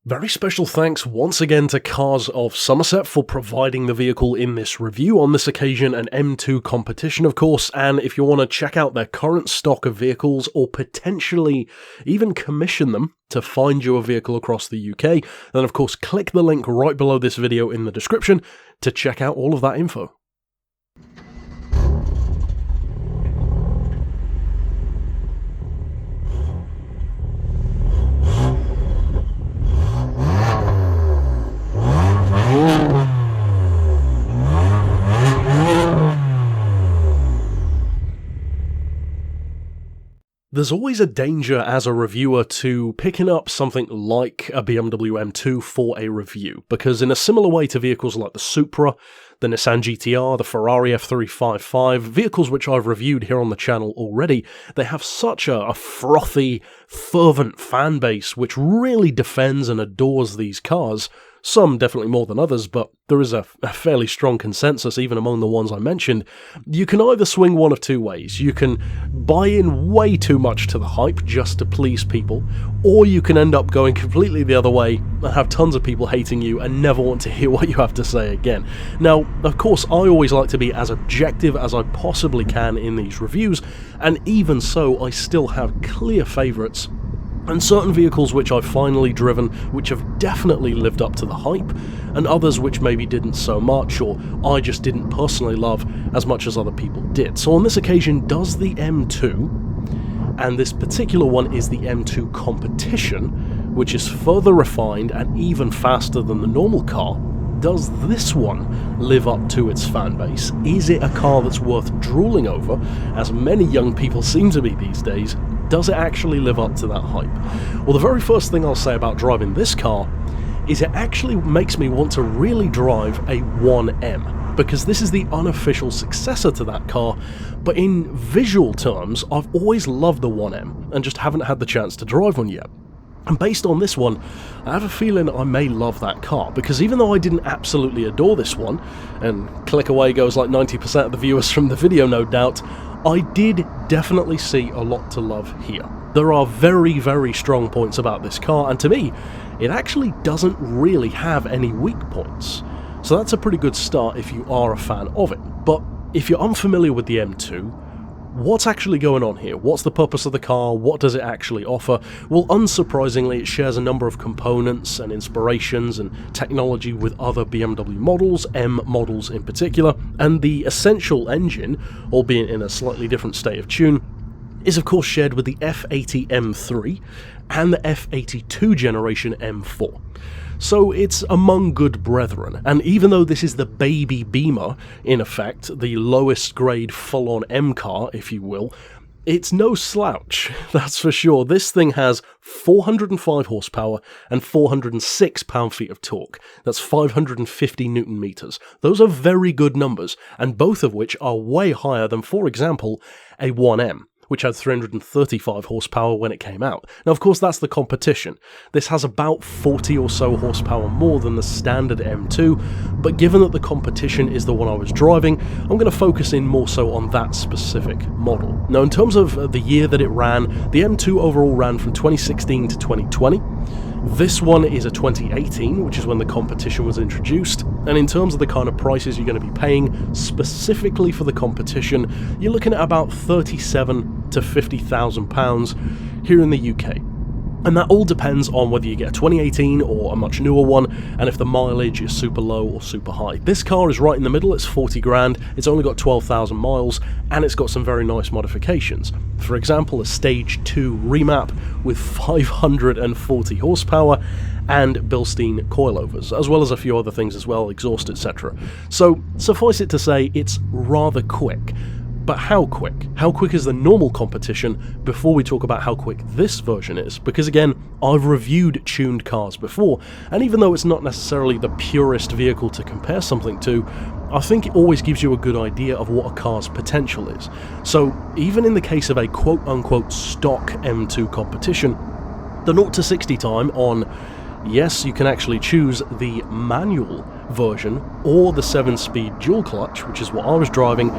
Very special thanks once again to Cars of Somerset for providing the vehicle in this review, on this occasion an M2 competition of course, and if you want to check out their current stock of vehicles or potentially even commission them to find you a vehicle across the UK, then of course click the link right below this video in the description to check out all of that info. There's always a danger as a reviewer to picking up something like a BMW M2 for a review, because in a similar way to vehicles like the Supra, the Nissan GT-R, the Ferrari F355, vehicles which I've reviewed here on the channel already, they have such a frothy, fervent fan base which really defends and adores these cars. Some definitely more than others, but there is a fairly strong consensus even among the ones I mentioned. You can either swing one of two ways. You can buy in way too much to the hype just to please people, or you can end up going completely the other way and have tons of people hating you and never want to hear what you have to say again. Now, of course, I always like to be as objective as I possibly can in these reviews, and even so, I still have clear favourites. And certain vehicles which I've finally driven which have definitely lived up to the hype, and others which maybe didn't so much, or I just didn't personally love as much as other people did. So on this occasion, does the M2, and this particular one is the M2 Competition, which is further refined and even faster than the normal car, does this one live up to its fan base? Is it a car that's worth drooling over, as many young people seem to be these days? Does it actually live up to that hype? Well, the very first thing I'll say about driving this car is it actually makes me want to really drive a 1M, because this is the unofficial successor to that car, but in visual terms, I've always loved the 1M and just haven't had the chance to drive one yet. And based on this one, I have a feeling I may love that car, because even though I didn't absolutely adore this one, and click away goes like 90% of the viewers from the video no doubt, I did definitely see a lot to love here. There are very, very strong points about this car, and to me, it actually doesn't really have any weak points. So that's a pretty good start if you are a fan of it. But if you're unfamiliar with the M2, what's actually going on here? What's the purpose of the car? What does it actually offer? Well, unsurprisingly, it shares a number of components and inspirations and technology with other BMW models, M models in particular, and the essential engine, albeit in a slightly different state of tune, is of course shared with the F80 M3 and the F82 generation M4. So it's among good brethren, and even though this is the baby Beamer, in effect, the lowest grade full-on M car, if you will, it's no slouch, that's for sure. This thing has 405 horsepower and 406 pound-feet of torque. That's 550 newton meters. Those are very good numbers, and both of which are way higher than, for example, a 1M. Which had 335 horsepower when it came out. Now, of course, that's the competition. This has about 40 or so horsepower more than the standard M2, but given that the competition is the one I was driving, I'm going to focus in more so on that specific model. Now, in terms of the year that it ran, the M2 overall ran from 2016 to 2020. This one is a 2018, which is when the competition was introduced, and in terms of the kind of prices you're going to be paying specifically for the competition, you're looking at about £37,000 to £50,000 here in the UK. And that all depends on whether you get a 2018 or a much newer one, and if the mileage is super low or super high. This car is right in the middle, it's 40 grand, it's only got 12,000 miles, and it's got some very nice modifications. For example, a Stage 2 remap with 540 horsepower, and Bilstein coilovers, as well as a few other things as well, exhaust, etc. So, suffice it to say, it's rather quick. But how quick? How quick is the normal competition before we talk about how quick this version is? Because again, I've reviewed tuned cars before, and even though it's not necessarily the purest vehicle to compare something to, I think it always gives you a good idea of what a car's potential is. So even in the case of a quote-unquote stock M2 competition, the 0 to 60 time on, yes, you can actually choose the manual version or the 7-speed dual clutch, which is what I was driving,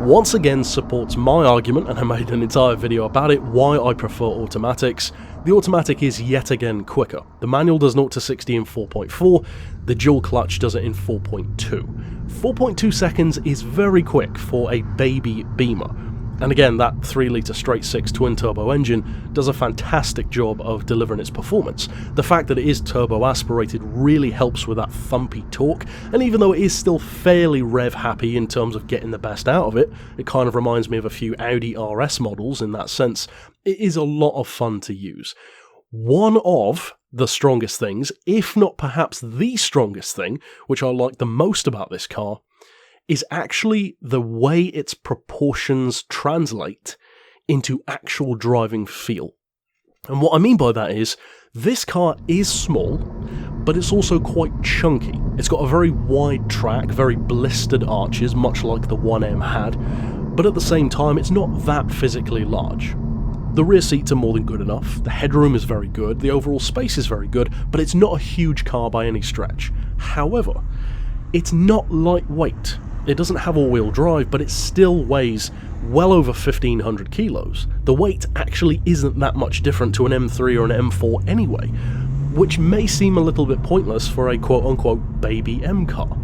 once again supports my argument, and I made an entire video about it, why I prefer automatics. The automatic is yet again quicker. The manual does 0 to 60 in 4.4, the dual clutch does it in 4.2. 4.2 seconds is very quick for a baby Beamer. And again, that 3-litre straight-six twin-turbo engine does a fantastic job of delivering its performance. The fact that it is turbo-aspirated really helps with that thumpy torque, and even though it is still fairly rev-happy in terms of getting the best out of it, it kind of reminds me of a few Audi RS models in that sense, it is a lot of fun to use. One of the strongest things, if not perhaps the strongest thing, which I like the most about this car, is actually the way its proportions translate into actual driving feel. And what I mean by that is, this car is small, but it's also quite chunky. It's got a very wide track, very blistered arches, much like the 1M had, but at the same time it's not that physically large. The rear seats are more than good enough, the headroom is very good, the overall space is very good, but it's not a huge car by any stretch. However, it's not lightweight. It doesn't have all-wheel drive, but it still weighs well over 1,500 kilos. The weight actually isn't that much different to an M3 or an M4 anyway, which may seem a little bit pointless for a quote-unquote baby M car.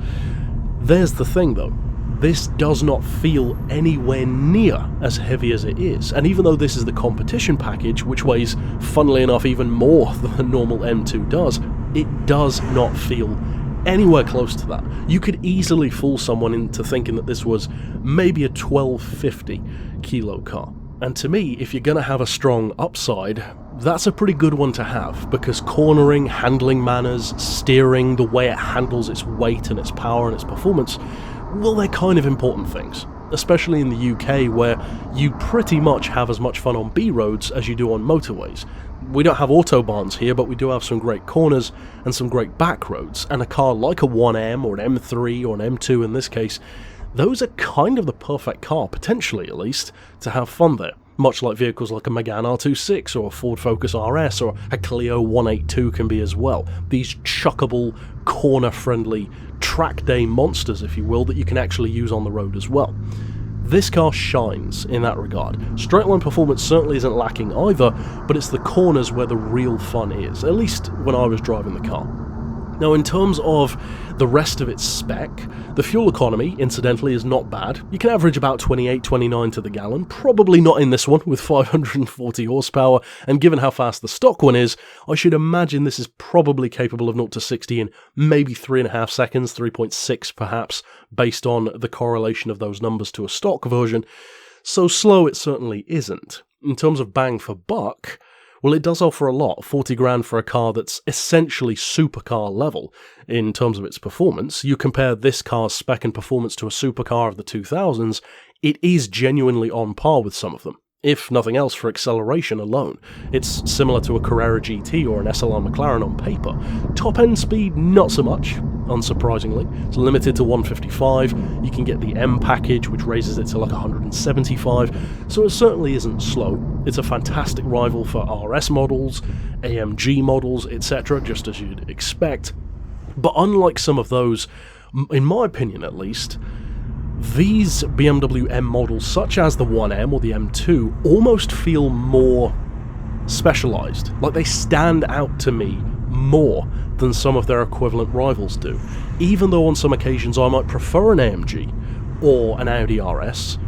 There's the thing though, this does not feel anywhere near as heavy as it is, and even though this is the competition package, which weighs, funnily enough, even more than the normal M2 does, it does not feel anywhere close to that. You could easily fool someone into thinking that this was maybe a 1250 kilo car. And to me, if you're going to have a strong upside, that's a pretty good one to have, because cornering, handling manners, steering, the way it handles its weight and its power and its performance, well, they're kind of important things. Especially in the UK, where you pretty much have as much fun on B roads as you do on motorways. We don't have autobahns here, but we do have some great corners and some great back roads, and a car like a 1M or an M3 or an M2 in this case, those are kind of the perfect car, potentially at least, to have fun there. Much like vehicles like a Megane R26 or a Ford Focus RS or a Clio 182 can be as well. These chuckable, corner-friendly, track day monsters, if you will, that you can actually use on the road as well. This car shines in that regard. Straight line performance certainly isn't lacking either, but it's the corners where the real fun is, at least when I was driving the car. Now, in terms of the rest of its spec, the fuel economy, incidentally, is not bad. You can average about 28-29 to the gallon, probably not in this one with 540 horsepower, and given how fast the stock one is, I should imagine this is probably capable of 0 to 60 in maybe 3.5 seconds, 3.6 perhaps, based on the correlation of those numbers to a stock version. So slow it certainly isn't. In terms of bang for buck, well, it does offer a lot, 40 grand for a car that's essentially supercar level in terms of its performance. You compare this car's spec and performance to a supercar of the 2000s, it is genuinely on par with some of them, if nothing else for acceleration alone. It's similar to a Carrera GT or an SLR McLaren on paper. Top-end speed, not so much, unsurprisingly. It's limited to 155, you can get the M package, which raises it to like 175, so it certainly isn't slow. It's a fantastic rival for RS models, AMG models, etc., just as you'd expect. But unlike some of those, in my opinion at least, these BMW M models, such as the 1M or the M2, almost feel more specialised. Like they stand out to me more than some of their equivalent rivals do. Even though on some occasions I might prefer an AMG or an Audi RS,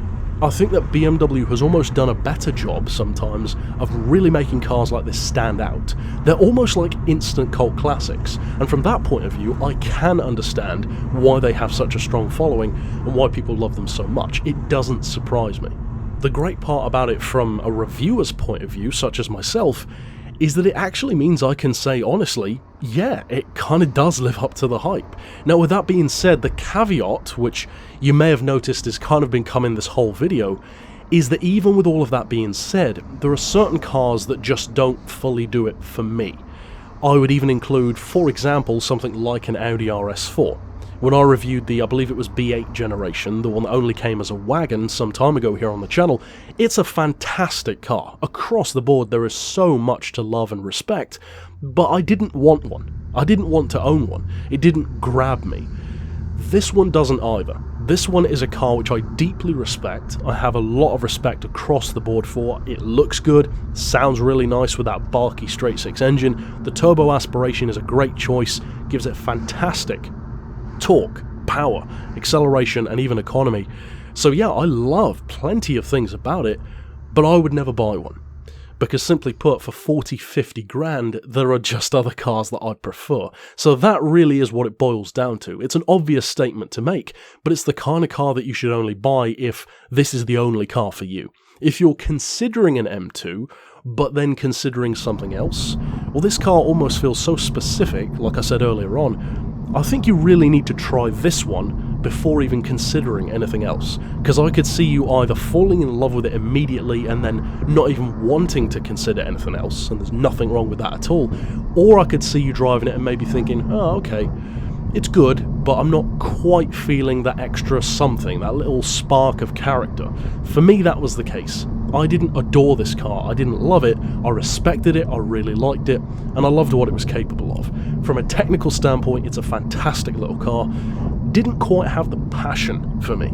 I think that BMW has almost done a better job sometimes of really making cars like this stand out. They're almost like instant cult classics, and from that point of view I can understand why they have such a strong following and why people love them so much. It doesn't surprise me. The great part about it from a reviewer's point of view, such as myself, is that it actually means I can say honestly, yeah, it kind of does live up to the hype. Now, with that being said, the caveat, which you may have noticed has kind of been coming this whole video, is that even with all of that being said, there are certain cars that just don't fully do it for me. I would even include, for example, something like an Audi RS4. When I reviewed the, I believe it was B8 generation, the one that only came as a wagon some time ago here on the channel, it's a fantastic car. Across the board there is so much to love and respect, but I didn't want one. I didn't want to own one. It didn't grab me. This one doesn't either. This one is a car which I deeply respect. I have a lot of respect across the board for. It looks good, sounds really nice with that bulky straight six engine. The turbo aspiration is a great choice, gives it fantastic torque, power, acceleration, and even economy. So yeah, I love plenty of things about it, but I would never buy one. Because simply put, for 40-50 grand, there are just other cars that I'd prefer. So that really is what it boils down to. It's an obvious statement to make, but it's the kind of car that you should only buy if this is the only car for you. If you're considering an M2, but then considering something else, well, this car almost feels so specific, like I said earlier on. I think you really need to try this one before even considering anything else, because I could see you either falling in love with it immediately and then not even wanting to consider anything else, and there's nothing wrong with that at all, or I could see you driving it and maybe thinking, oh, okay, it's good, but I'm not quite feeling that extra something, that little spark of character. For me, that was the case. I didn't adore this car, I didn't love it, I respected it, I really liked it, and I loved what it was capable of. From a technical standpoint, it's a fantastic little car. Didn't quite have the passion for me.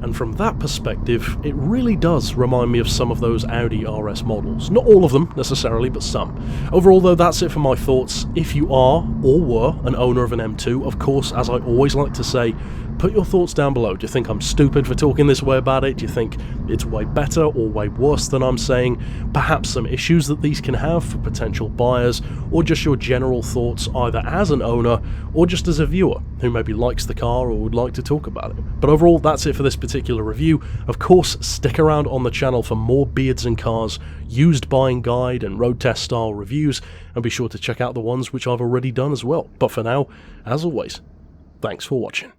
And from that perspective, it really does remind me of some of those Audi RS models. Not all of them, necessarily, but some. Overall, though, that's it for my thoughts. If you are, or were, an owner of an M2, of course, as I always like to say, put your thoughts down below. Do you think I'm stupid for talking this way about it? Do you think it's way better or way worse than I'm saying? Perhaps some issues that these can have for potential buyers, or just your general thoughts either as an owner or just as a viewer who maybe likes the car or would like to talk about it. But overall, that's it for this particular review. Of course, stick around on the channel for more beards and cars, used buying guide and road test style reviews, and be sure to check out the ones which I've already done as well. But for now, as always, thanks for watching.